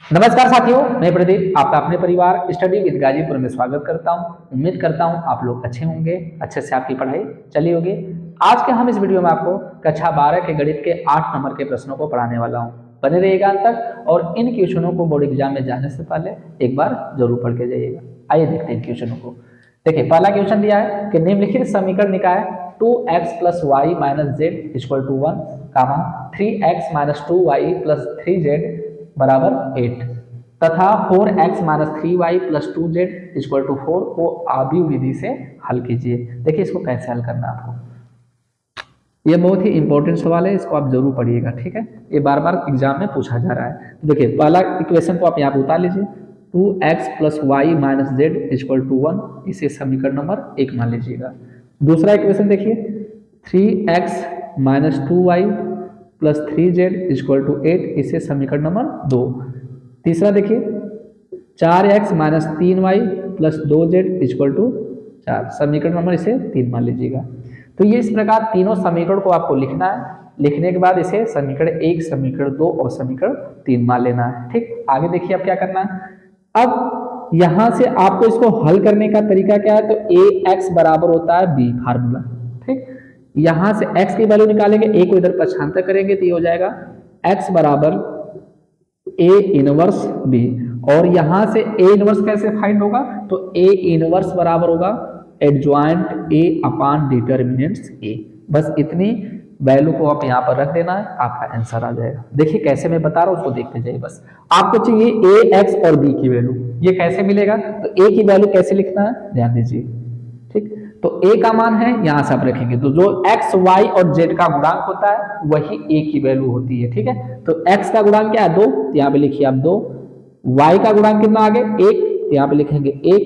नमस्कार साथियों, मैं प्रदीप आपका अपने परिवार स्टडी विद गाजीपुर में स्वागत करता हूं। उम्मीद करता हूं आप लोग अच्छे होंगे, अच्छे से आपकी पढ़ाई चली होगी। आज के हम इस वीडियो में आपको कक्षा 12 के गणित के 8 नंबर के प्रश्नों को पढ़ाने वाला हूं। बने रहिएगा अंत तक और इन क्वेश्चनों को बोर्ड एग्जाम में जाने से पहले एक बार जरूर पढ़ के जाइएगा। आइए देखते हैं क्वेश्चनों को। देखिए, पहला क्वेश्चन दिया है कि निम्नलिखित समीकरण निकाय 2x + y - z = 1, 3x - 2y + 3z = 8 तथा 4x - 3y + 2z = 4 को आव्यूह विधि से हल कीजिए। देखिए, इसको कैसे हल करना है आपको। ये बहुत ही इंपॉर्टेंट सवाल है, इसको आप जरूर पढ़िएगा, ठीक है। ये बार बार एग्जाम में पूछा जा रहा है। तो देखिए, पहला इक्वेशन को आप यहाँ पे उतार लीजिए। 2x + y - z = 1, इसे समीकरण नंबर 1 मान लीजिएगा। दूसरा इक्वेशन देखिए, 3x - 2y + 3z = 8, इसे समीकरण नंबर 2। तीसरा देखिए, 4x - 3y + 2z = 4, समीकरण नंबर इसे 3 मान लीजिएगा। तो ये इस प्रकार तीनों समीकरण को आपको लिखना है। लिखने के बाद इसे समीकरण 1, समीकरण 2 और समीकरण 3 मान लेना है, ठीक। आगे देखिए अब क्या करना है। अब यहां से आपको इसको हल करने का तरीका क्या है, तो ax बराबर होता है b, फार्मूला, ठीक। यहां से x की वैल्यू निकालेंगे, a को इधर पक्षांतर करेंगे तो ये हो जाएगा x बराबर a इनवर्स b। और यहां से a इनवर्स कैसे फाइंड होगा, तो a इनवर्स बराबर होगा adjoint a upon determinants a। बस इतनी वैल्यू को आप यहाँ पर रख देना है, आपका आंसर आ जाएगा। देखिए कैसे मैं बता रहा हूँ, उसको देखते जाइए। बस आपको चाहिए a, x और b की वैल्यू, ये कैसे मिलेगा, तो a की वैल्यू कैसे लिखना है ध्यान दीजिए, ठीक। तो a का मान है, यहां से आप रखेंगे तो जो x, y और z का गुणांक होता है वही a की वैल्यू होती है, ठीक है। तो x का गुणांक क्या है 2, तो यहाँ पे लिखिए आप 2। y का गुणांक कितना आगे 1, तो यहाँ पे लिखेंगे 1।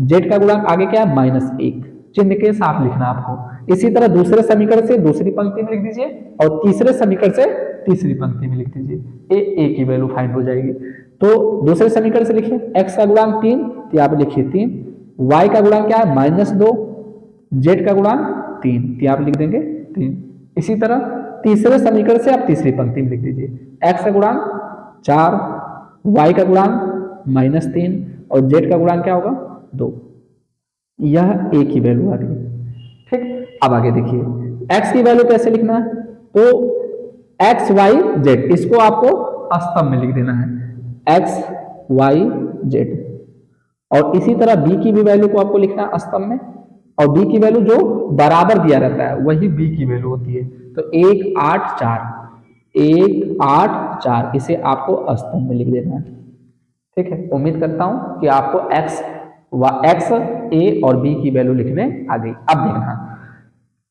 z का गुणांक आगे क्या है -1, चिन्ह के साथ लिखना आपको। इसी तरह दूसरे समीकरण से दूसरी पंक्ति में लिख दीजिए और तीसरे समीकरण से तीसरी पंक्ति में लिख दीजिए, a की वैल्यू फाइंड हो जाएगी। तो दूसरे समीकरण से लिखिए, x का गुणांक 3, तो यहाँ पे लिखिए 3। y का गुणांक क्या है -2, z का गुणांक 3, तो यहाँ पे लिख देंगे 3। इसी तरह तीसरे समीकरण से आप तीसरी पंक्ति में लिख दीजिए, x का गुणांक 4, y का गुणांक -3 और z का गुणांक क्या होगा 2। यह a की वैल्यू आ गई, ठीक। अब आगे देखिए, x की वैल्यू कैसे लिखना है, तो x, y, z, इसको आपको स्तंभ में लिख देना है, x, y, z। और इसी तरह b की भी वैल्यू को आपको लिखना है स्तंभ में, और b की वैल्यू जो बराबर दिया रहता है वही b की वैल्यू होती है। तो 1, 8, 4, 1, 8, 4, इसे आपको स्तंभ में लिख देना है, ठीक है। उम्मीद करता हूं कि आपको x, a और b की वैल्यू लिखने आ गई। अब देखना,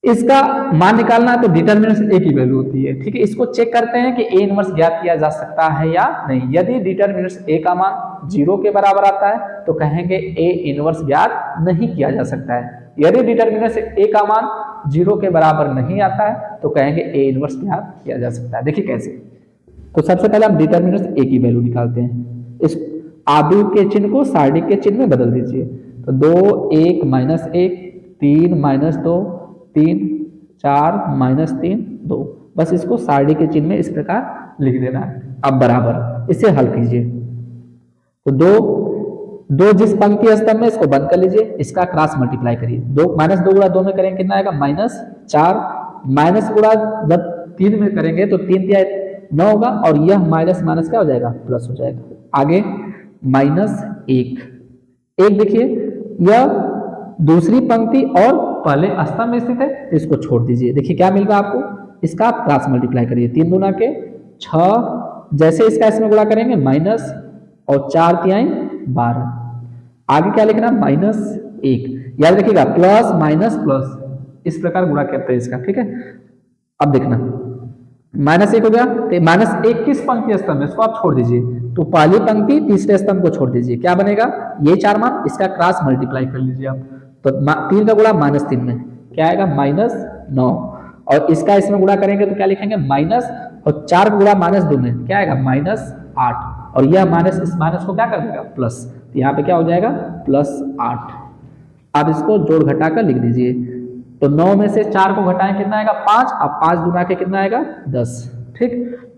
इसका मान निकालना है तो डिटर्मिनेंट a की वैल्यू होती है, ठीक है। इसको चेक करते हैं कि a इनवर्स ज्ञात किया जा सकता है या नहीं। यदि डिटर्मिनेंट a का मान 0 के बराबर आता है तो कहेंगे a इनवर्स ज्ञात नहीं किया जा सकता है। यदि डिटर्मिनेंट a का मान 0 के बराबर नहीं आता है तो कहेंगे a इनवर्स ज्ञात किया जा सकता है। देखिए कैसे, तो सबसे पहले हम डिटर्मिनेंट a की वैल्यू निकालते हैं। इस आव्यूह के चिन्ह को सारणिक के चिन्ह में बदल दीजिए। तो 2, 1, -1, 3, -2, 3, 4, -3, 2, बस इसको सारणी के चिन्ह में इस प्रकार लिख देना है। अब बराबर इसे हल कीजिए, तो 2 जिस पंक्ति स्तंभ में, इसको बंद कर लीजिए, इसका क्रॉस मल्टीप्लाई करिए। 2 -2 गुणा 2 में करेंगे कितना आएगा -4, माइनस गुणा जब 3 में करेंगे तो 3 तिहाई 9 होगा, और यह माइनस माइनस क्या हो जाएगा प्लस हो जाएगा। आगे -1 देखिए, यह दूसरी पंक्ति और पहले स्तंभ में स्थित है, इसको छोड़ दीजिए। देखिए क्या मिल रहा है आपको, इसका आप क्रॉस मल्टीप्लाई करिए। 3 दूना के 6, जैसे इसका इसमें गुणा करेंगे माइनस, और 4 तिहाई 12। आगे क्या लिखना -1, याद रखिएगा प्लस माइनस प्लस, इस प्रकार गुणा करते हैं इसका, ठीक है। अब देखना -1 हो गया, तो -1 किस पंक्ति स्तंभ है, इसको आप छोड़ दीजिए। तो पहली पंक्ति तीसरे स्तंभ को छोड़ दीजिए, क्या बनेगा ये 4 मान, इसका क्रॉस मल्टीप्लाई कर लीजिए आप। तो 3 का गुणा -3 में क्या आएगा -9, और इसका इसमें गुणा करेंगे तो क्या लिखेंगे माइनस, और 4 का गुणा -2 में क्या आएगा -8, और यह माइनस इस माइनस को क्या कर देगा प्लस, तो यहाँ पे क्या हो जाएगा +8। आप इसको जोड़ घटा कर लिख दीजिए। तो 9 में से 4 को घटाएं कितना आएगा 5, अब 5 गुना के कितना आएगा 10, ठीक।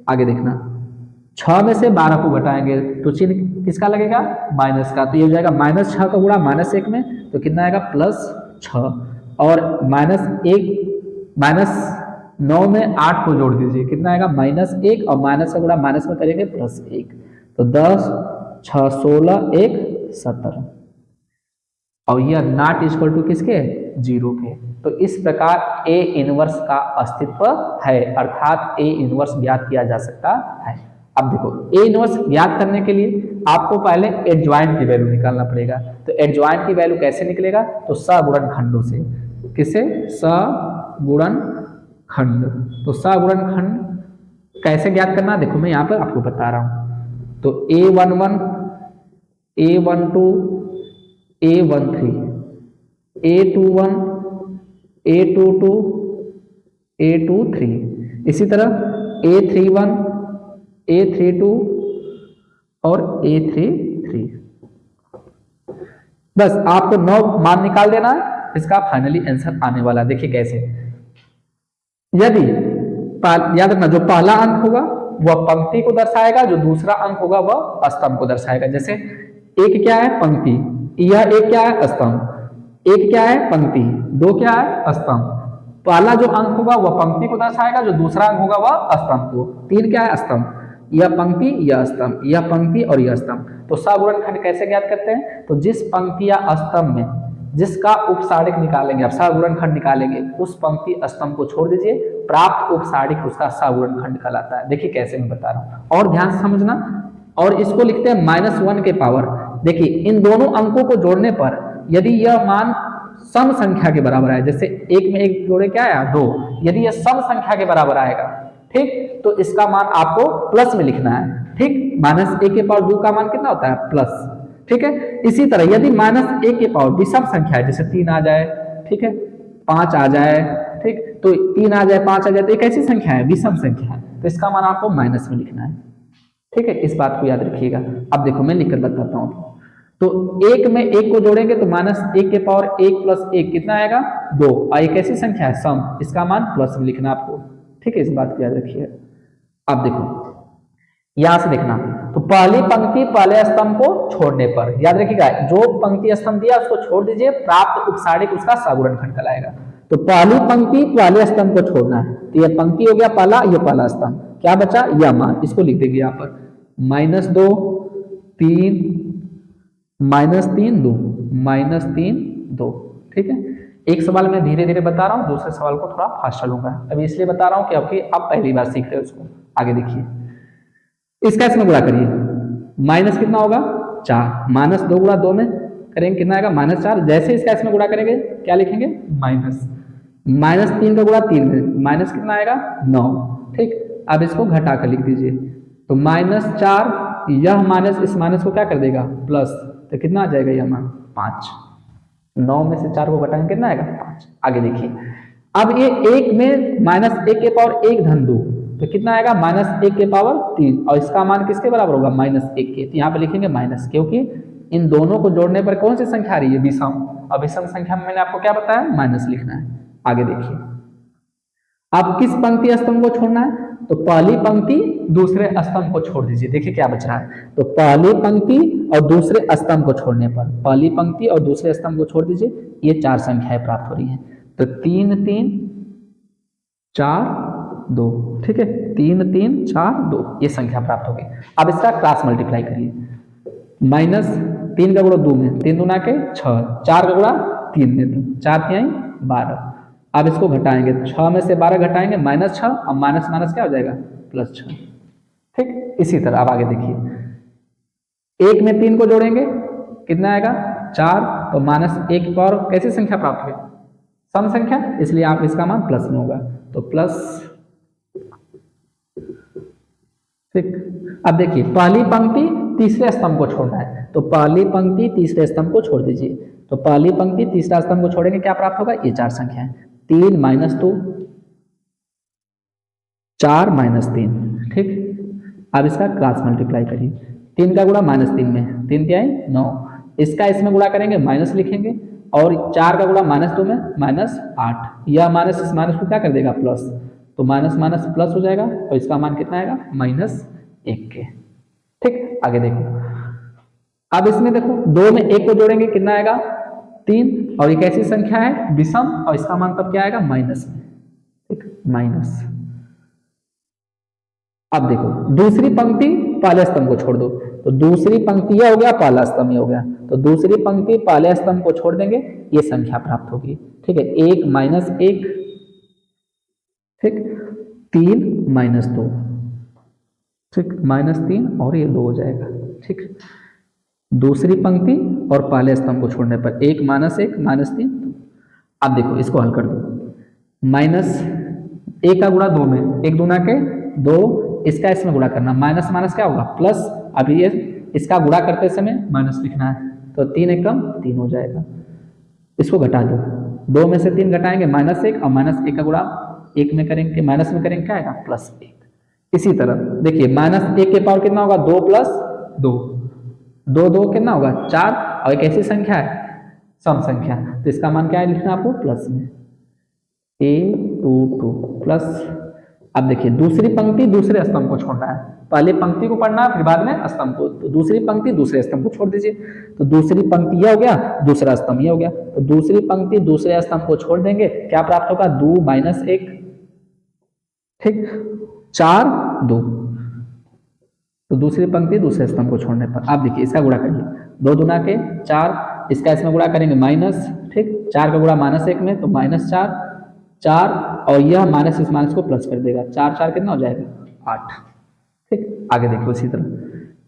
आगे देखना, 6 में से 12 को घटाएंगे तो चिन्ह किसका लगेगा, माइनस का। तो ये हो जाएगा -6 का गुणा -1 में, तो कितना आएगा +6। और -9 में 8 को जोड़ दीजिए, कितना आएगा -1, और माइनस का गुणा माइनस में करेंगे +1, तो 10, 6, 16, 1, 17। और यह नॉट इक्वल टू किसके, 0 के। तो इस प्रकार ए इनवर्स का अस्तित्व है, अर्थात ए इनवर्स ज्ञात किया जा सकता है। अब देखो ए इनवर्स ज्ञात करने के लिए आपको पहले एडजॉइंट की वैल्यू निकालना पड़ेगा। तो एडजॉइंट की वैल्यू कैसे निकलेगा, तो सगुणनखंडों से। किसे, सगुणनखंड। तो सगुणनखंड कैसे ज्ञात करना, देखो मैं यहाँ पर आपको बता रहा हूँ। तो A11, A12, A13, A21, A22, A23, इसी तरह A31, A32 और A33। बस आपको 9 मान निकाल देना है, इसका फाइनली आंसर आने वाला। देखिए कैसे, यदि याद रखना जो पहला अंक होगा वह पंक्ति को दर्शाएगा, जो दूसरा अंक होगा वह स्तंभ को दर्शाएगा। जैसे एक क्या है, पंक्ति, यह एक क्या है, स्तंभ। एक क्या है, पंक्ति, 2 क्या है, स्तंभ। पहला जो अंक होगा वह पंक्ति को दर्शाएगा, जो दूसरा अंक होगा वह स्तंभ को। 3 क्या है, स्तंभ, यह पंक्ति, यह स्तंभ, यह पंक्ति और यह स्तंभ। तो सगुणनखंड कैसे ज्ञात करते हैं, तो जिस पंक्ति या स्तंभ में जिसका उपसारिक निकालेंगे, अब सगुणनखंड निकालेंगे, उस पंक्ति स्तंभ को छोड़ दीजिए, प्राप्त उपसारिक उसका सगुणनखंड कहलाता है। देखिए कैसे मैं बता रहा हूं, और ध्यान से समझना। और इसको लिखते हैं -1 के पावर। देखिए इन दोनों अंकों को जोड़ने पर यदि यह मान सम संख्या के बराबर है, जैसे 1 में 1 जोड़े क्या आया, 2, यदि यह सम संख्या के बराबर आएगा, ठीक, तो इसका मान आपको प्लस में लिखना है। ठीक, -1 के पावर 2 का मान कितना होता है, प्लस। ठीक है, इसी तरह यदि -1 के पावर विषम संख्या है, जैसे 3 आ जाए, ठीक है, 5 आ जाए, ठीक, तो 3 आ जाए, 5 आ जाए, तो एक ऐसी संख्या है, विषम संख्या है, तो इसका मान आपको माइनस में लिखना है। ठीक है, इस बात को याद रखिएगा। अब देखो मैं लिखकर बताता हूँ। तो 1 में 1 को जोड़ेंगे तो -1 के पावर 1 + 1 कितना आएगा, 2, और एक ऐसी संख्या है सम, इसका मान प्लस में लिखना आपको। ठीक है, इस बात को याद रखिए। अब देखो यहां से देखना, तो पहली पंक्ति पहले स्तंभ को छोड़ने पर, याद रखिएगा जो पंक्ति स्तंभ दिया उसको छोड़ दीजिए, प्राप्त उपसारिक उसका सगुणनखंड कहलाएगा। तो पहली पंक्ति पहले स्तंभ को छोड़ना है, तो यह पंक्ति हो गया पहला, यह पहला स्तंभ, क्या बचा, यह मान, इसको लिख देंगे यहाँ पर -2, 3, -3, 2, -3, 2। ठीक है, एक सवाल मैं धीरे धीरे बता रहा हूँ, दूसरे सवाल को थोड़ा फास्ट चलूंगा। अभी इसलिए बता रहा हूँ कि आप पहली बार सीख रहे हो उसको। आगे देखिए, इसका इसमें गुणा करिए, माइनस कितना होगा, 4, -2 गुणा 2 में करेंगे कितना आएगा, -4। जैसे इसका इसमें गुणा करेंगे क्या लिखेंगे, -3 का गुणा 3 में माइनस कितना आएगा, 9। ठीक, अब इसको घटा कर लिख दीजिए, तो -4, यह माइनस इस माइनस को क्या कर देगा, प्लस, तो कितना आ जाएगा यह मान 5। 9 में से 4 को घटाएंगे कितना आएगा, 5। आगे देखिए, अब ये 1 में -1 के पावर 1 धन 2, तो कितना आएगा, -1 के पावर 3, और इसका मान किसके बराबर होगा, -1 के। तो यहाँ पे लिखेंगे माइनस, क्योंकि इन दोनों को जोड़ने पर कौन सी संख्या आ रही है, विषम, और विषम संख्या में मैंने आपको क्या बताया, माइनस लिखना है। आगे देखिए, अब किस पंक्ति स्तंभ को छोड़ना है, तो पहली पंक्ति दूसरे स्तंभ को छोड़ दीजिए। देखिए क्या बच रहा है, तो पहली पंक्ति और दूसरे स्तंभ को छोड़ने पर, पहली पंक्ति और दूसरे स्तंभ को छोड़ दीजिए, ये 4 संख्याएं प्राप्त हो रही हैं। तो 3, 3, 4, 2। ठीक है, 3, 3, 4, 2, ये संख्या प्राप्त होगी। अब इसका क्रॉस मल्टीप्लाई करिए, -3 का गुणा 2 में, 3 दूना के 6, 4 का गुणा 3 में, 4 3 12। अब इसको घटाएंगे, 6 में से 12 घटाएंगे, -6, और माइनस माइनस क्या हो जाएगा, +6। ठीक, इसी तरह अब आगे देखिए, 1 में 3 को जोड़ेंगे कितना आएगा, 4, तो -1 पर कैसी संख्या प्राप्त हुई, सम संख्या, इसलिए आप इसका मान प्लस में होगा, तो प्लस। ठीक, अब देखिए पहली पंक्ति तीसरे स्तंभ को छोड़ना है, तो पहली पंक्ति तीसरे स्तंभ को छोड़ दीजिए, तो पहली पंक्ति तीसरा स्तंभ को छोड़ेंगे क्या प्राप्त होगा, ये 4 संख्या है, 3 - 2, 4 - 3। ठीक, अब इसका क्रॉस मल्टीप्लाई करिए, 3 का गुणा -3 में, 3 3 9, इसका इसमें गुणा करेंगे, माइनस लिखेंगे, और 4 का गुणा -2 में, -8, यह माइनस इस माइनस को क्या कर देगा, प्लस, तो माइनस माइनस प्लस हो जाएगा, और इसका मान कितना आएगा, 1 के। ठीक, आगे देखो, अब इसमें देखो 2 में 1 को जोड़ेंगे कितना आएगा 3, और एक ऐसी संख्या है विषम और इसका मान तब क्या आएगा माइनस में। ठीक, माइनस। अब देखो दूसरी पंक्ति पहले स्तंभ को छोड़ दो, तो दूसरी पंक्ति यह हो गया, पहला स्तंभ ये हो गया, तो दूसरी पंक्ति पहले स्तंभ को छोड़ देंगे, ये संख्या प्राप्त होगी। ठीक है, 1 माइनस 1, ठीक, 3 माइनस 2, ठीक, -3 और ये 2 हो जाएगा। ठीक, दूसरी पंक्ति और पहले स्तंभ को छोड़ने पर 1 माइनस 1 -3। अब देखो इसको हल कर दो, माइनस 1 का गुणा 2 में, 1 दूना के 2, इसका इसमें गुणा करना, माइनस माइनस क्या होगा प्लस, अभी ये इसका गुणा करते समय माइनस लिखना है, तो 3 एकम 3 हो जाएगा। इसको घटा दो, 2 में से 3 घटाएंगे -1, और -1 का गुणा 1 में करेंगे, माइनस में करेंगे क्या आएगा +1। इसी तरह देखिए -1 के पावर कितना होगा 2 + 2, 2 2 कितना होगा 4, और एक ऐसी संख्या है सम संख्या, तो इसका मान क्या है लिखना आपको प्लस में, A22 प्लस। अब देखिए दूसरी पंक्ति दूसरे स्तंभ को छोड़ना है, पहले पंक्ति को पढ़ना है फिर बाद में स्तंभ को, तो दूसरी पंक्ति दूसरे स्तंभ को छोड़ दीजिए, तो दूसरी पंक्ति यह हो गया, दूसरा स्तंभ यह हो गया, तो दूसरी पंक्ति दूसरे स्तंभ को छोड़ देंगे, क्या प्राप्त होगा 2 माइनस 1, ठीक, 4 2, तो दूसरी पंक्ति दूसरे स्तंभ को छोड़ने पर आप देखिए इसका गुणा करिए, 2 दूना के 4, इसका इसमें गुणा करेंगे माइनस, ठीक, 4 का गुणा -1 में तो -4, 4 और यह माइनस इस माइनस को प्लस कर देगा, 4 4 कितना हो जाएगा 8। ठीक, आगे देखो इसी तरह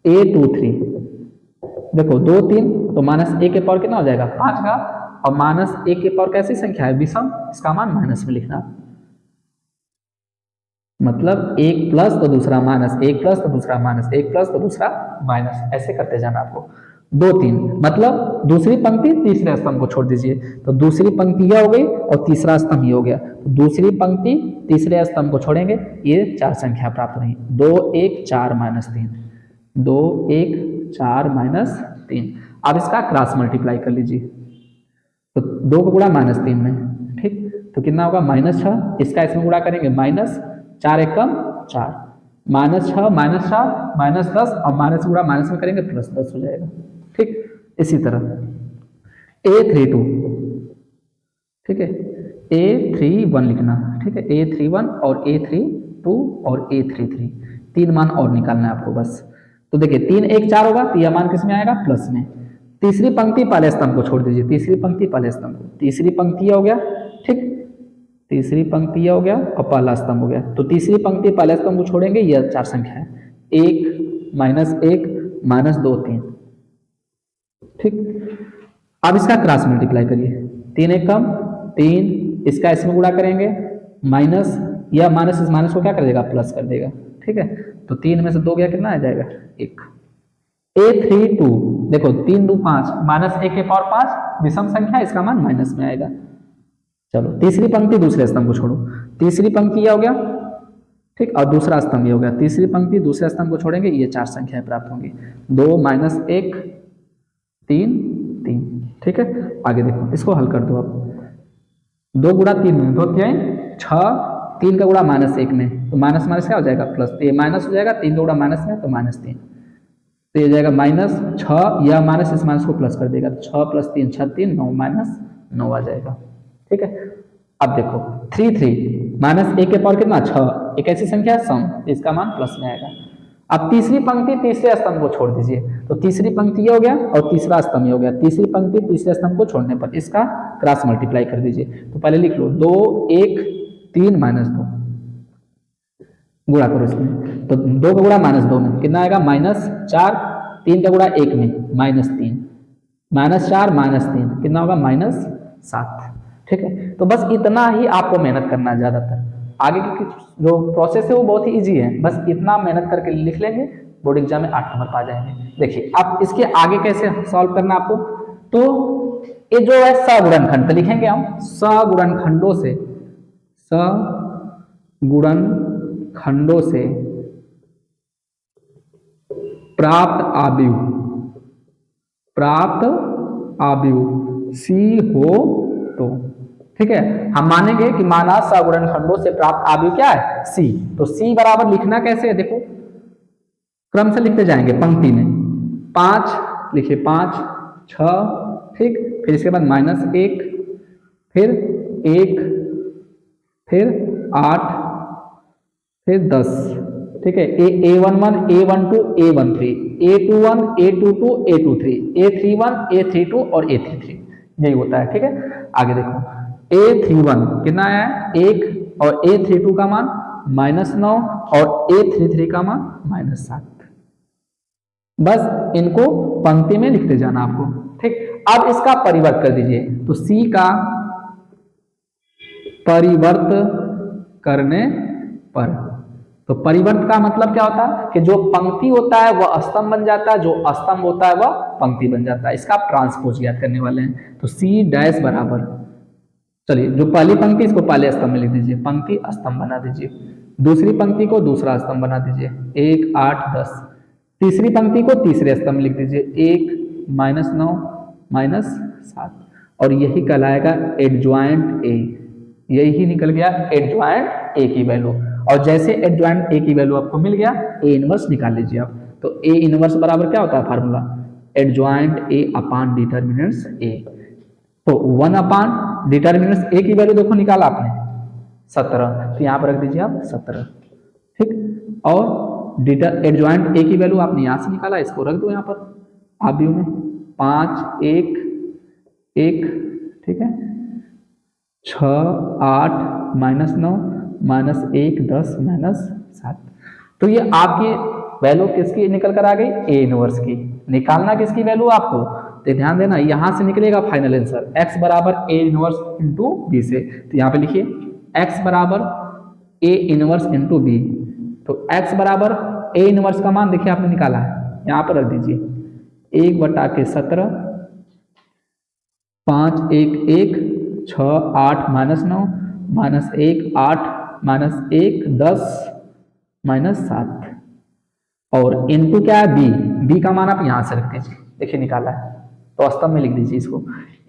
A23, देखो 2 3, तो -1 के पावर कितना हो जाएगा 5 का, और -1 के पावर कैसी संख्या है विषम, इसका मान माइनस में लिखना, मतलब 1 प्लस तो दूसरा माइनस, 1 प्लस तो दूसरा माइनस, 1 प्लस तो दूसरा माइनस, ऐसे करते जाना आपको। 2 3 मतलब दूसरी पंक्ति तीसरे स्तंभ को छोड़ दीजिए, तो दूसरी पंक्ति यह हो गई और तीसरा स्तंभ ये हो गया, तो दूसरी पंक्ति तीसरे स्तंभ को छोड़ेंगे, ये 4 संख्या प्राप्त होगी, 2 1 4 -3, 2 1 4 -3। अब इसका क्रॉस मल्टीप्लाई कर लीजिए, तो 2 को गुणा -3 में, ठीक, तो कितना होगा -6, इसका इसमें गुणा करेंगे -4 एकम 4, -6 -4 -10, और माइनस गुणा माइनस में करेंगे +10 हो जाएगा। ठीक, इसी तरह A32, ठीक है, A31 लिखना, ठीक है, A31 और A32 और A33, 3 मान और निकालना है आपको बस। तो देखिए 3 1 4 होगा, तो यह मान किस में आएगा प्लस में। तीसरी पंक्ति पहले स्तंभ को छोड़ दीजिए, तीसरी पंक्ति पहले स्तंभ को, तीसरी पंक्ति हो गया, ठीक, तीसरी पंक्ति यह हो गया और पहला स्तंभ हो गया, तो तीसरी पंक्ति पहले स्तंभ को छोड़ेंगे, यह 4 संख्या है, 1 -1 -2 3। ठीक, अब इसका क्रॉस मल्टीप्लाई करिए, 3 एकम 3, इसका इसमें गुणा करेंगे माइनस, या माइनस इस माइनस को क्या कर देगा प्लस कर देगा। ठीक है, तो 3 में से 2 गया कितना आ जाएगा 1। A32 देखो 3 2 5, -1 के पावर 5 विषम संख्या, इसका मान माइनस में आएगा। चलो तीसरी पंक्ति दूसरे स्तंभ को छोड़ो, तीसरी पंक्ति यह हो गया, ठीक, और दूसरा स्तंभ ये हो गया, तीसरी पंक्ति दूसरे स्तंभ को छोड़ेंगे, ये 4 संख्याएं प्राप्त होंगी, 2 -1 3 3। ठीक है, आगे देखो इसको हल कर दो अब, 2 गुणा 3 में 2 3 6, 3 का गुणा -1 में, तो माइनस माइनस क्या हो जाएगा प्लस, तो ये माइनस हो जाएगा, 3 का गुणा माइनस में तो -3, तो ये जाएगा -6, या माइनस इस माइनस को प्लस कर देगा, 6 + 3 6 3 9 -9 आ जाएगा। ठीक है, अब देखो 3 3 -1 के पावर कितना 6, एक ऐसी संख्या है सम, इसका मान प्लस में आएगा। अब तीसरी पंक्ति तीसरे स्तंभ को छोड़ दीजिए, तो तीसरी पंक्ति ये हो गया और तीसरा स्तंभ ये हो गया, तीसरी पंक्ति तीसरे स्तंभ को छोड़ने पर इसका क्रॉस मल्टीप्लाई कर दीजिए, तो पहले लिख लो 2 1 3 -2, गुणा करो इसमें, तो 2 का गुणा -2 में कितना आएगा -4, 3 का गुणा 1 में -3, -4 -3 कितना होगा -7। ठीक है, तो बस इतना ही आपको मेहनत करना है, ज्यादातर आगे की जो प्रोसेस है वो बहुत ही इजी है, बस इतना मेहनत करके लिख लेंगे, बोर्ड एग्जाम में 8 नंबर पा जाएंगे। देखिए अब इसके आगे कैसे सॉल्व करना आपको, तो ये जो है सगुणनखंड, तो लिखेंगे हम सगुणनखंडों से, सगुणनखंडों से प्राप्त आव्यूह C हो तो, ठीक है, हम मानेंगे कि माना सगुणनखंडों से प्राप्त आव्यूह क्या है C, तो C बराबर लिखना कैसे है, देखो क्रम से लिखते जाएंगे पंक्ति में। 5 लिखिए, 5 6, ठीक, फिर इसके बाद -1, फिर 1, फिर 8, फिर 10, ठीक है। A11 A12 A13 A21 A22 A23 A31 A32 और A33, यही होता है, ठीक है। आगे देखो, A31 कितना आया है 1, और A32 का मान -9 और A33 का मान -7। बस इनको पंक्ति में लिखते जाना आपको, ठीक। अब इसका परिवर्त कर दीजिए, तो C का परिवर्त करने पर, तो परिवर्त का मतलब क्या होता है कि जो पंक्ति होता है वह स्तंभ बन जाता है, जो स्तंभ होता है वह पंक्ति बन जाता है। इसका ट्रांसपोज ज्ञात करने वाले हैं, तो C डैश बराबर, चलिए जो पहली पंक्ति इसको पहले स्तंभ में लिख दीजिए, पंक्ति स्तंभ बना दीजिए। दूसरी पंक्ति को दूसरा स्तंभ बना दीजिए, 1 8 10। तीसरी पंक्ति को तीसरे स्तंभ में लिख दीजिए, 1 -9 -7, और यही कहलाएगा एडजॉइंट ए। यही निकल गया एडजॉइंट ए की वैल्यू। और जैसे एडजॉइंट ए की वैल्यू आपको मिल गया, ए इनवर्स निकाल लीजिए आप। तो ए इनवर्स बराबर क्या होता है formula, adjoint A upon determinants A. तो 1 अपॉन डिटर्मिनेंट्स ए की वैल्यू देखो निकाला आपने 17, तो यहाँ पर रख दीजिए आप 17, ठीक। और एडजॉइंट ए की वैल्यू आपने यहाँ से निकाला, इसको रख दो यहाँ पर आप व्यू में, 5 1 1, ठीक है, 6 8 -9 -1 10 -7। तो ये आपकी वैल्यू किसकी निकल कर आ गई, ए इनवर्स की। निकालना किसकी वैल्यू आपको, तो ध्यान देना यहां से निकलेगा फाइनल आंसर, x बराबर ए इनवर्स इंटू बी से। तो यहाँ पे लिखिए x बराबर ए इनवर्स इंटू बी। तो x बराबर ए इनवर्स का मान देखिए आपने निकाला है, यहाँ पर रख दीजिए 1/17, 5 1 1, 6 8 -9 -1 8 -1 10 -7, और इनटू क्या है बी। बी का मान आप यहां से रख दीजिए, देखिए निकाला है, तो स्तंभ में लिख दीजिए इसको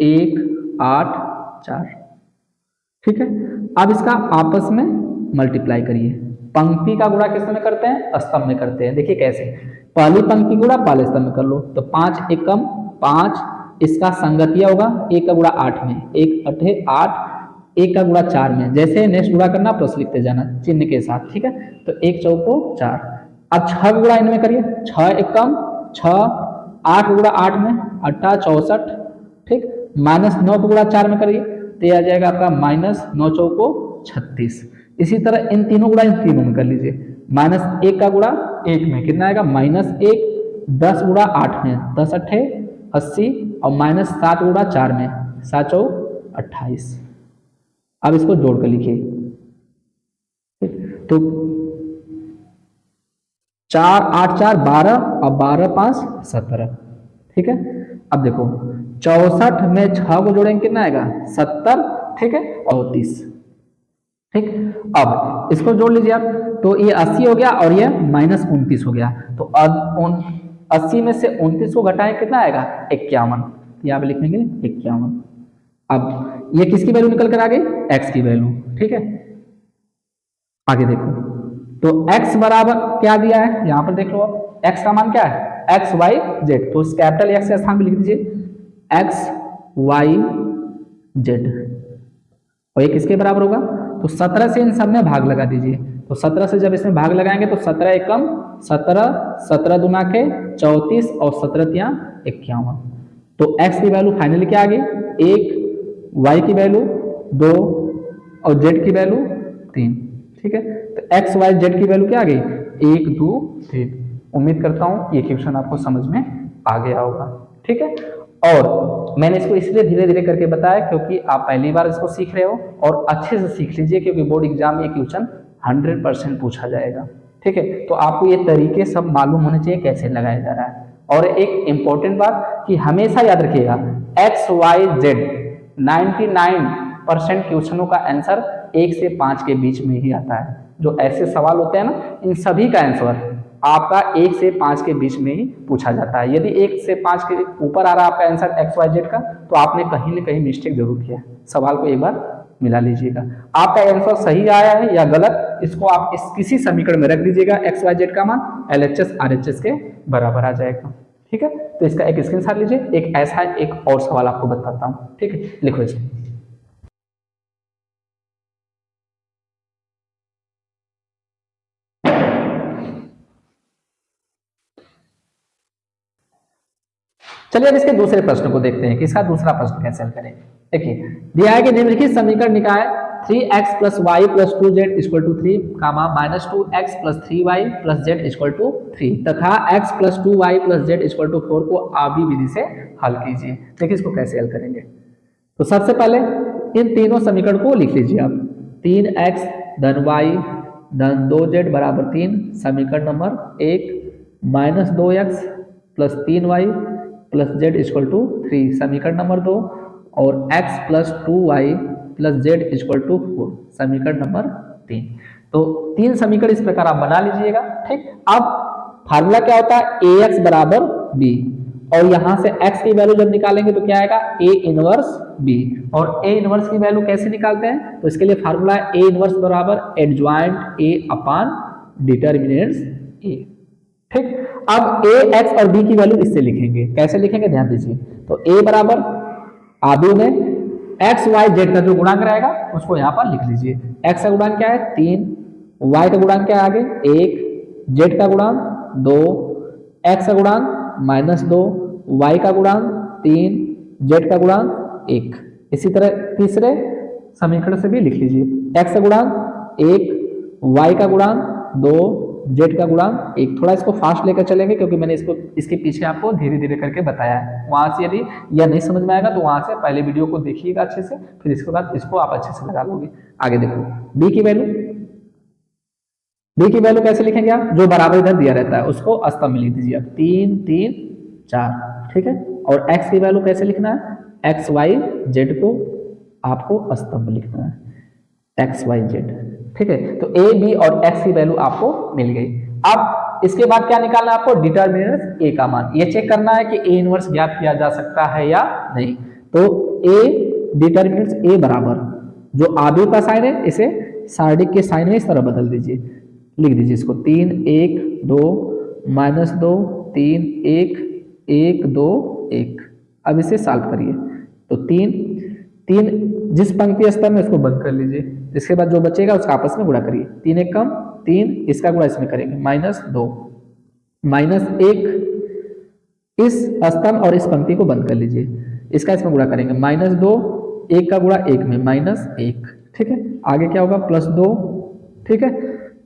1 8 4, ठीक है। अब इसका आपस में मल्टीप्लाई करिए, पंक्ति का गुणा किस में करते हैं, स्तंभ में करते हैं। देखिए कैसे, पहली पंक्ति गुणा पहले स्तंभ में कर लो, तो 5 एकम 5, इसका संगतीय होगा 1 का गुणा 8 में, 1 8 8, 1 का गुणा 4 में। जैसे नेक्स्ट गुणा करना प्लस लिखते जाना चिन्ह के साथ, ठीक है। तो 1 चौको 4। अब 6 गुणा इनमें करिए, 6 एकम 6, 8 गुणा 8 में 8 64, ठीक, -9 गुणा 4 में करिए, तो यह आ जाएगा आपका -9 चौको 36। इसी तरह इन तीनों गुणा इन तीनों में कर लीजिए, -1 का गुणा 1 में कितना आएगा -1, 10 गुणा 8 में 10 8 80, और -7 गुणा 4 में 7 चौक 28। अब इसको जोड़ कर लिखिए, तो 4 8 4 12 और 12 5 17, ठीक है। अब देखो 64 में 6 को जोड़ेंगे कितना आएगा 70, ठीक है, और 30, ठीक। अब इसको जोड़ लीजिए आप, तो ये 80 हो गया और ये -29 हो गया। तो अब 80 में से 29 को घटाएं कितना आएगा 51, यहाँ पे लिख लेंगे 51। अब ये किसकी वैल्यू निकल कर आ गई, x की वैल्यू, ठीक है। आगे देखो, तो x बराबर क्या दिया है, यहाँ पर देख लो आप, x का मान क्या है x y z, तो इस कैपिटल x के स्थान पे लिख दीजिए x y z, और ये किसके बराबर होगा, तो 17 से इन सब में भाग लगा दीजिए। तो 17 से जब इसमें भाग लगाएंगे तो 17 एकम 17, 17 दूना के 34, और 17 तिया 51। तो x की वैल्यू फाइनली क्या आ गई 1, y की वैल्यू 2, और z की वैल्यू 3, ठीक है। तो x y z की वैल्यू क्या आ गई 1 2 3। उम्मीद करता हूं ये क्वेश्चन आपको समझ में आ गया होगा, ठीक है। और मैंने इसको इसलिए धीरे धीरे करके बताया क्योंकि आप पहली बार इसको सीख रहे हो, और अच्छे से सीख लीजिए क्योंकि बोर्ड एग्जाम में ये क्वेश्चन 100% पूछा जाएगा, ठीक है। तो आपको ये तरीके सब मालूम होने चाहिए कैसे लगाया जा रहा है। और एक इंपॉर्टेंट बात कि हमेशा याद रखिएगा x y z 99% क्वेश्चनों का आंसर 1 से 5 के बीच में ही आता है। जो ऐसे सवाल होते हैं ना, इन सभी का आंसर आपका 1 से 5 के बीच में ही पूछा जाता है। यदि 1 से 5 के ऊपर आ रहा है आपका आंसर x y z का, तो आपने कहीं ना कहीं मिस्टेक जरूर किया। सवाल को एक बार मिला लीजिएगा। आपका आंसर सही आया है या गलत, इसको आप इस किसी समीकरण में रख दीजिएगा। एक्स वाई जेड का मान LHS RHS के बराबर आ जाएगा। ठीक है, तो इसका एक स्क्रीनशॉट लीजिए। एक ऐसा एक और सवाल आपको बताता हूँ। ठीक है, लिखो इसे। चलिए अब इसके दूसरे प्रश्न को देखते हैं कि इसका दूसरा प्रश्न कैसे हल करें। देखिए, दिया है कि निम्नलिखित समीकरण निकाय 3x + y + 2z = 3, -2x + 3y + z = 3 तथा x + 2y + z = 4 को आबी विधि से हल कीजिए। देखिए इसको कैसे हल करेंगे। तो सबसे पहले इन तीनों समीकरण को लिख लीजिए आप। 3x धन y धन 2z = 3 समीकरण नंबर 1, -2x + 3y + z = 3 समीकरण नंबर 2 और x + 2y + z = 4 समीकरण नंबर 3। तो तीन समीकरण इस प्रकार आप बना लीजिएगा। ठीक, अब फार्मूला क्या होता है, ax = b और यहां से x की वैल्यू जब निकालेंगे तो क्या आएगा, a इनवर्स b। और a इनवर्स की वैल्यू कैसे निकालते हैं, तो इसके लिए फार्मूला है a inverse = adjoint a upon determinants a। ठीक, अब a, x और b की वैल्यू इससे लिखेंगे। कैसे लिखेंगे ध्यान दीजिए। तो a बराबर आबू में x y z का जो गुणांक रहेगा उसको यहाँ पर लिख लीजिए। x का गुणांक क्या है 3, y का गुणांक क्या है आगे 1, z का गुणांक 2, x का गुणांक -2, y का गुणांक 3, z का गुणांक 1। इसी तरह तीसरे समीकरण से भी लिख लीजिए। x का गुणांक 1, y का गुणांक 2, z का गुणांक 1। थोड़ा इसको फास्ट लेकर चलेंगे क्योंकि मैंने इसको इसके पीछे आपको धीरे धीरे करके बताया है। वहां से यदि यह नहीं समझ में आएगा तो वहां से पहले वीडियो को देखिएगा अच्छे से, फिर इसके बाद इसको आप अच्छे से लगा लोगे। आगे देखो, b की वैल्यू कैसे लिखेंगे आप, जो बराबर इधर दिया रहता है उसको स्तंभ में लिख दीजिए आप 3 3 4। ठीक है, और x की वैल्यू कैसे लिखना है, x y z को आपको स्तंभ लिखना है x y z। ठीक है, तो a b और x की वैल्यू आपको मिल गई। अब इसके बाद क्या निकालना है आपको, डिटर्मिनेंट a का मान। ये चेक करना है कि a इनवर्स ज्ञात किया जा सकता है या नहीं। तो a डिटर्मिनेंट a बराबर जो आबू का साइन है इसे सारणी के साइन में इस तरह बदल दीजिए, लिख दीजिए इसको 3 1 2 -2 3 1 1 2 1। अब इसे सॉल्व करिए तो 3 जिस पंक्ति स्तर में उसको बंद कर लीजिए। इसके बाद जो बचेगा उसका आपस में गुणा करिए, 3 1 कम 3, इसका गुणा इसमें करेंगे -2 -1, इस स्तंभ और इस पंक्ति को बंद कर लीजिए, इसका इसमें गुणा करेंगे -2, 1 का गुणा 1 में -1। ठीक है, आगे क्या होगा +2। ठीक है,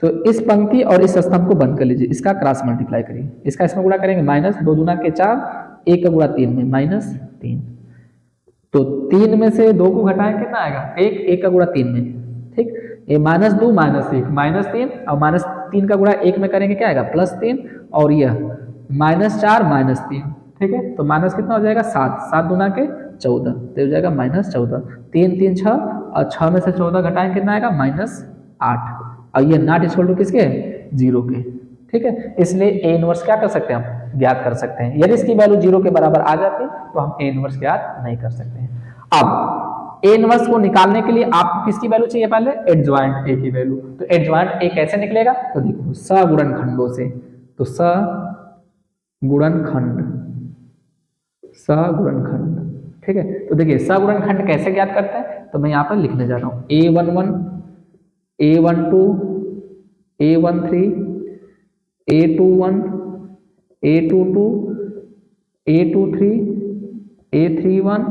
तो इस पंक्ति और इस स्तंभ को बंद कर लीजिए, इसका क्रॉस मल्टीप्लाई करिए, इसका इसमें गुणा करेंगे -2 दूना के 4, 1 का गुणा 3 में -3। तो 3 में से 2 को घटाएं कितना आएगा 1, 1 का गुणा 3 में। ठीक, ये -2 -1 -3 और -3 का गुणा 1 में करेंगे क्या आएगा +3 और यह -4 -3। ठीक है, तो माइनस कितना हो जाएगा 7, 7 दूना के 14, तो हो जाएगा -14। 3 3 6 और 6 में से 14 घटाएं कितना आएगा -8। और ये नॉट इक्वल टू किसके 0 के। ठीक है, इसलिए a इनवर्स क्या कर सकते हैं हम ज्ञात कर सकते हैं। यदि इसकी वैल्यू 0 के बराबर आ जाती तो हम a इनवर्स ज्ञात नहीं कर सकते हैं। अब a इनवर्स को निकालने के लिए आपको किसकी वैल्यू चाहिए, पहले एडजॉइंट a की वैल्यू। तो एडजॉइंट a कैसे निकलेगा, तो देखो सगुणनखंडों से, तो सगुणनखंड। ठीक है, तो देखिए सगुणनखंड कैसे ज्ञात करते हैं, तो मैं यहाँ पर लिखने जा रहा हूँ a11 a12 a13 a21 a22 a23 a31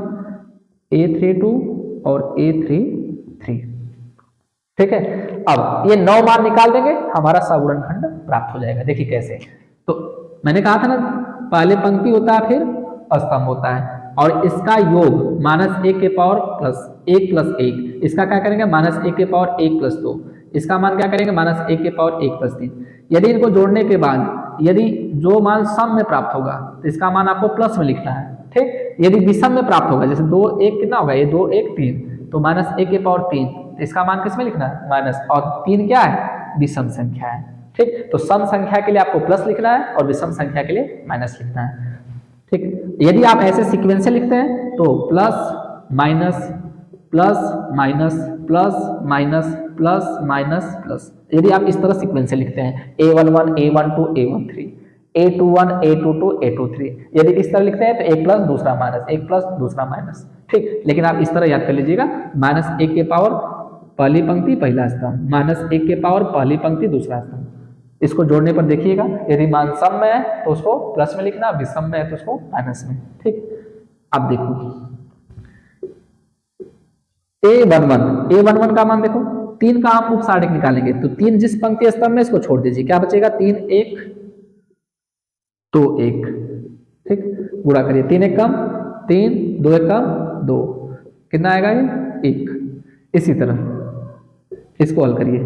a32 और a33। ठीक है, अब ये 9 मान निकाल देंगे, हमारा सगुणनखंड प्राप्त हो जाएगा। देखिए कैसे, तो मैंने कहा था ना पहले पंक्ति होता है फिर स्तंभ होता है और इसका योग -1 के पावर +1 + 1, इसका क्या करेंगे -1 के पावर 1 + 2, इसका मान क्या करेंगे -1 के पावर 1 + 3। यदि इनको जोड़ने के बाद यदि जो मान सम में प्राप्त होगा तो इसका मान आपको प्लस में लिखना है। ठीक, यदि विषम में प्राप्त होगा जैसे 2 1 कितना होगा, ये 2 1 3, तो -1 के पावर 3, तो इसका मान किस में लिखना है माइनस, और 3 क्या है विषम संख्या है। ठीक, तो सम संख्या के लिए आपको प्लस लिखना है और विषम संख्या के लिए माइनस लिखना है। ठीक, यदि आप ऐसे सीक्वेंस से लिखते हैं तो plus minus plus minus plus minus plus minus plus. यदि आप इस तरह सीक्वेंस से लिखते हैं A11 A12 A13 A21 A22 A23, यदि इस तरह लिखते हैं तो एक प्लस दूसरा माइनस, एक प्लस दूसरा माइनस, ठीक। लेकिन आप इस तरह याद कर लीजिएगा, -1 के पावर पहली पंक्ति पहला स्तंभ, -1 के पावर पहली पंक्ति दूसरा स्तंभ। इसको जोड़ने पर देखिएगा, यदि मान सम में है तो उसको प्लस में लिखना, विषम में है तो उसको माइनस में, ठीक। अब देखो A11 का मान देखो, 3 का हम उपसारक निकालेंगे तो 3 जिस पंक्ति स्तंभ में, इसको छोड़ दीजिए, क्या बचेगा 3 1 2 1, ठीक। गुणा करिए, 3 1 कम 3, 2 1 कम 2, कितना आएगा ये 1। इसी तरह इसको हल करिए,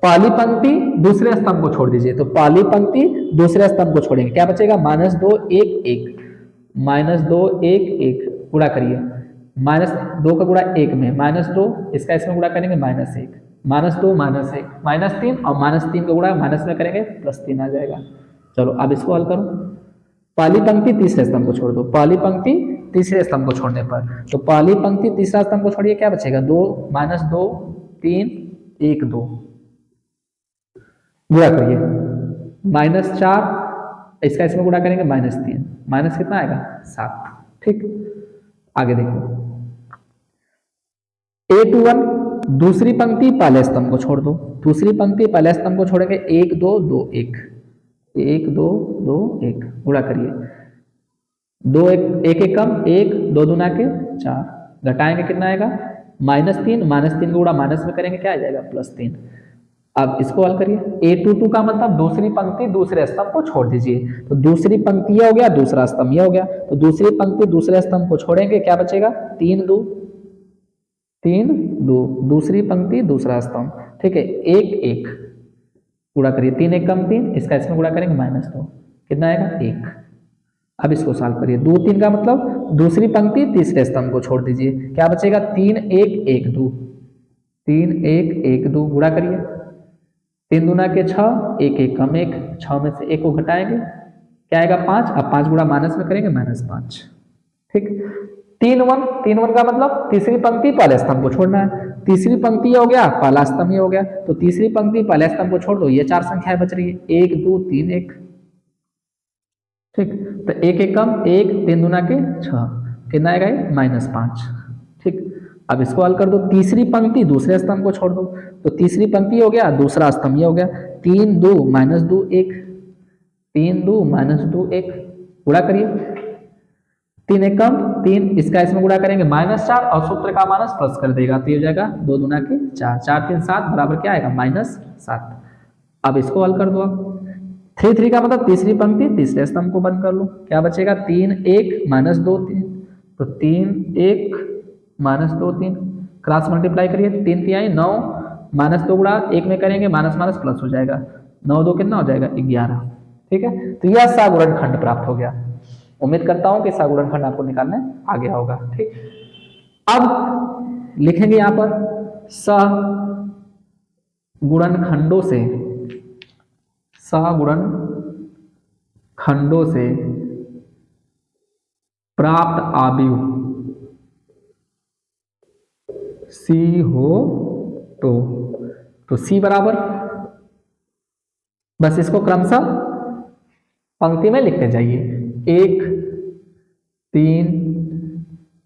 पहली पंक्ति दूसरे स्तंभ को छोड़ दीजिए, तो पहली पंक्ति दूसरे स्तंभ को छोड़ेंगे, क्या बचेगा -2 1 1, -2 1 1, गुणा करिए, -2 का गुणा 1 में -2, इसका इसमें गुणा करेंगे -1, -2 -1 -3, और -3 का गुणा माइनस में करेंगे +3 आ जाएगा। चलो अब इसको हल करो, पहली पंक्ति तीसरे स्तंभ को छोड़ दो, पहली पंक्ति तीसरे स्तंभ को छोड़ने पर, तो पहली पंक्ति तीसरा स्तंभ को छोड़िए, क्या बचेगा 2 -2 3 1 2, गुणा करिए, -4, इसका इसमें गुणा करेंगे -3, माइनस कितना आएगा 7, ठीक। आगे देखो A21 दूसरी पंक्ति पहले स्तंभ को छोड़ दो, दूसरी पंक्ति पहले स्तंभ को छोड़ेंगे 1 2 2 1 1 2 2 1, गुणा करिए, 2 1 1 1 कम 1, 2 दूना के 4, घटाएंगे कितना आएगा -3, -3 का गुणा माइनस में करेंगे, क्या आ जाएगा +3। अब इसको हल करिए, A22 का मतलब दूसरी पंक्ति दूसरे स्तंभ को छोड़ दीजिए, तो दूसरी पंक्ति यह हो गया, दूसरा स्तंभ यह हो गया, तो दूसरी पंक्ति दूसरे स्तंभ को छोड़ेंगे, क्या बचेगा 3 2 3 2, दूसरी पंक्ति दूसरा स्तंभ, ठीक है, 1 1, गुणा करिए, 3 1 कम 3, इसका इसमें गुणा करेंगे -2, कितना आएगा 1। अब इसको सॉल्व करिए, 2 3 का मतलब दूसरी पंक्ति तीसरे स्तंभ को छोड़ दीजिए, क्या बचेगा 3 1 1 2, 3 1 1 2, गुणा करिए, 3 दूना के 6, 1 1 कम 1, 6 में से 1 को घटाएंगे, क्या आएगा 5, अब 5 गुणा माइनस में करेंगे -5, ठीक। 3 1 का मतलब तीसरी पंक्ति पहले स्तंभ को छोड़ना है, तीसरी पंक्ति ये हो गया, पहला स्तंभ ये हो गया, तो तीसरी पंक्ति पहले स्तंभ को छोड़ दो, ये 4 संख्याएं बच रही है, 1 2 3 1, ठीक। तो 1 1 कम 1, 3 दूना के 6, कितना आएगा -5, ठीक। अब इसको हल कर दो, तीसरी पंक्ति दूसरे स्तंभ को छोड़ दो, तो तीसरी पंक्ति हो गया, दूसरा स्तंभ ये हो गया, 3 2 -2 1, 3 2 -2 1, गुणा करिए, 3 1 कम 3, इसका इसमें गुणा करेंगे -4, और सूत्र का माइनस प्लस कर देगा, तो ये हो जाएगा 2 दूना के 4, 4 3 7 बराबर क्या आएगा -7। अब इसको हल कर दो, आप 3 3 का मतलब तीसरी पंक्ति तीसरे स्तंभ को बंद कर लो, क्या बचेगा 3 1 -2 3, तो 3 1 -2 3, क्रॉस मल्टीप्लाई करिए, 3 3 9, -2 गुणा 1 में करेंगे, माइनस माइनस प्लस हो जाएगा, 9 2 कितना हो जाएगा 11, ठीक है। तो यह सगुणनखंड प्राप्त हो गया। उम्मीद करता हूं कि सगुणनखंड आपको निकालने आ गया होगा, ठीक। अब लिखेंगे यहां पर सगुणनखंडों से प्राप्त आव्यूह C हो तो C बराबर, बस इसको क्रमशः पंक्ति में लिखते जाइए, 1 3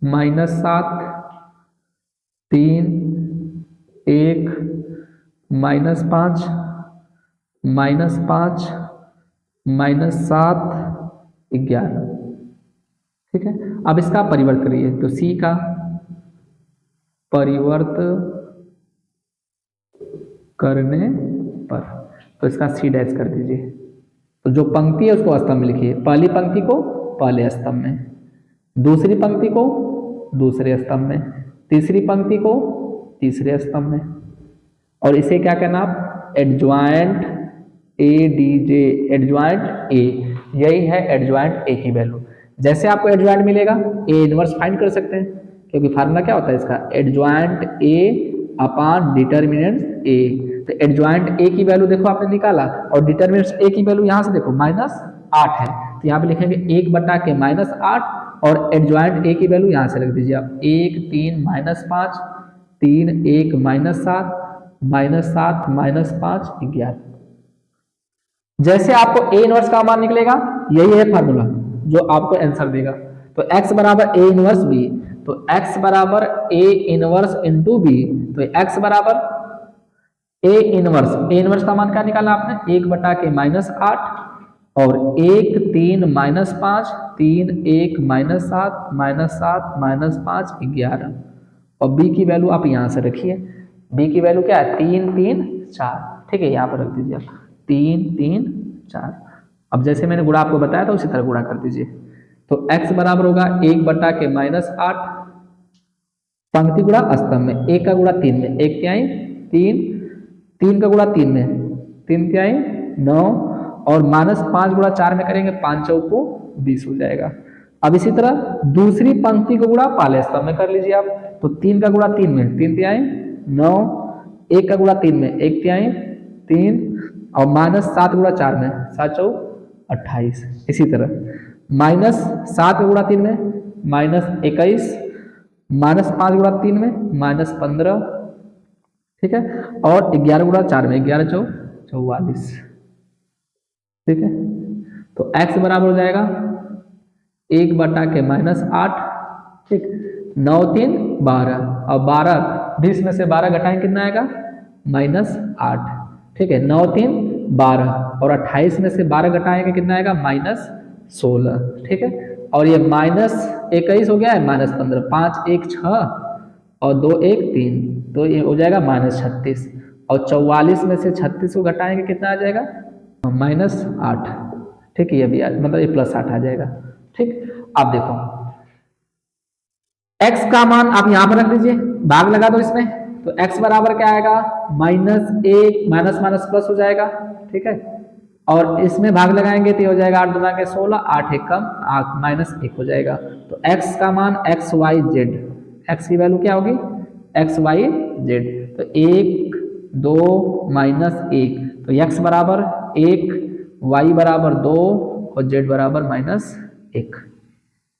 -7 3 1 -5 -5 -7 11, ठीक है। अब इसका परिवर्त करिए, तो C का परिवर्त करने पर, तो इसका C डैश कर दीजिए, तो जो पंक्ति है उसको स्तंभ में लिखिए, पहली पंक्ति को पहले स्तंभ में, दूसरी पंक्ति को दूसरे स्तंभ में, तीसरी पंक्ति को तीसरे स्तंभ में, और इसे क्या कहना आप एडजॉइंट ADJ, एडजॉइंट A, यही है एडजॉइंट A की वैल्यू। जैसे आपको एडजॉइंट मिलेगा A इनवर्स फाइंड कर सकते हैं, क्योंकि फार्मूला क्या होता है इसका, adjoint A upon determinant A। तो एडजॉइंट A की वैल्यू देखो आपने निकाला, और डिटर्मिनेंट A की वैल्यू यहाँ से देखो -8 है, तो यहाँ पे लिखेंगे 1 बटा के -8, और एडजॉइंट ए की वैल्यू यहाँ से रख दीजिए आप 1 3 -5 3 1 -7 -7 -5 11। जैसे आपको ए इनवर्स का मान निकलेगा यही है फार्मूला जो आपको आंसर देगा। तो x बराबर ए इनवर्स बी, तो x बराबर ए इनवर्स इंटू बी, तो x बराबर ए इनवर्स का मान क्या निकाला आपने 1 बटा के -8 और 1 3 -5 3 1 -7 -7 -5 11 और b की वैल्यू आप यहाँ से रखिए। b की वैल्यू क्या है 3 3 4, ठीक है, यहाँ पर रख दीजिए आप 3 3 4। अब जैसे मैंने गुणा आपको बताया था उसी तरह गुणा कर दीजिए। तो x बराबर होगा 1 बटा के -8 पंक्ति गुणा स्तंभ में, 1 का गुणा 3 में 1 तिहाई 3, 3 का गुणा 3 में 3 तिहाई 9 और -5 गुणा 4 में करेंगे 5 चौको 20 हो जाएगा। अब इसी तरह दूसरी पंक्ति को गुणा पहले स्तंभ में कर लीजिए आप। तो 3 का गुणा 3 में 3 तिहाई 9, 1 का गुणा 3 में 1 तिहाई 3 और -7 गुणा 4 में 7 चौक 28। इसी तरह -7 का गुणा 3 में -21, -5 गुणा 3 में -15, ठीक है, और 11 गुणा 4 में 11 चौक 44, ठीक है। तो x बराबर हो जाएगा 1 बटा के -8, ठीक, 9 3 12 और 12 20 में से 12 घटाएं कितना आएगा -8, ठीक है, 9 3 12 और 28 में से 12 घटाएंगे कितना आएगा -16, ठीक है, और ये -21 हो गया है -15, 5 1 6 और 2 1 3, तो ये हो जाएगा -36 और 44 में से 36 को घटाएंगे कितना आ जाएगा -8, ठीक है, ये भी मतलब ये +8 आ जाएगा, ठीक। अब देखो x का मान आप यहां पर रख दीजिए, भाग लगा दो इसमें, तो x बराबर क्या आएगा -1 माइनस माइनस प्लस हो जाएगा, ठीक है, और इसमें भाग लगाएंगे तो हो जाएगा 8 दूना के 16, 8 1 कम -1 हो जाएगा। तो x का मान x y z, x की वैल्यू क्या होगी x y z, तो 1 2 -1, तो x बराबर 1 y बराबर 2 और z बराबर -1, ठीक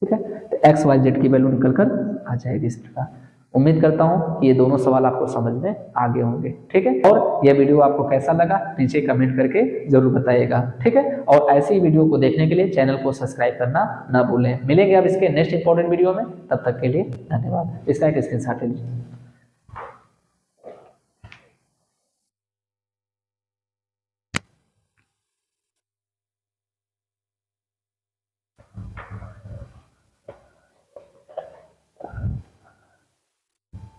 है। तो x y z की वैल्यू निकल कर आ जाएगी इस प्रकार। उम्मीद करता हूं कि ये दोनों सवाल आपको समझ में आ गए होंगे, ठीक है। और यह वीडियो आपको कैसा लगा नीचे कमेंट करके जरूर बताइएगा, ठीक है। और ऐसी वीडियो को देखने के लिए चैनल को सब्सक्राइब करना ना भूलें। मिलेंगे अब इसके नेक्स्ट इंपॉर्टेंट वीडियो में, तब तक के लिए धन्यवाद। इसका एक स्क्रीनशॉट ले लीजिए।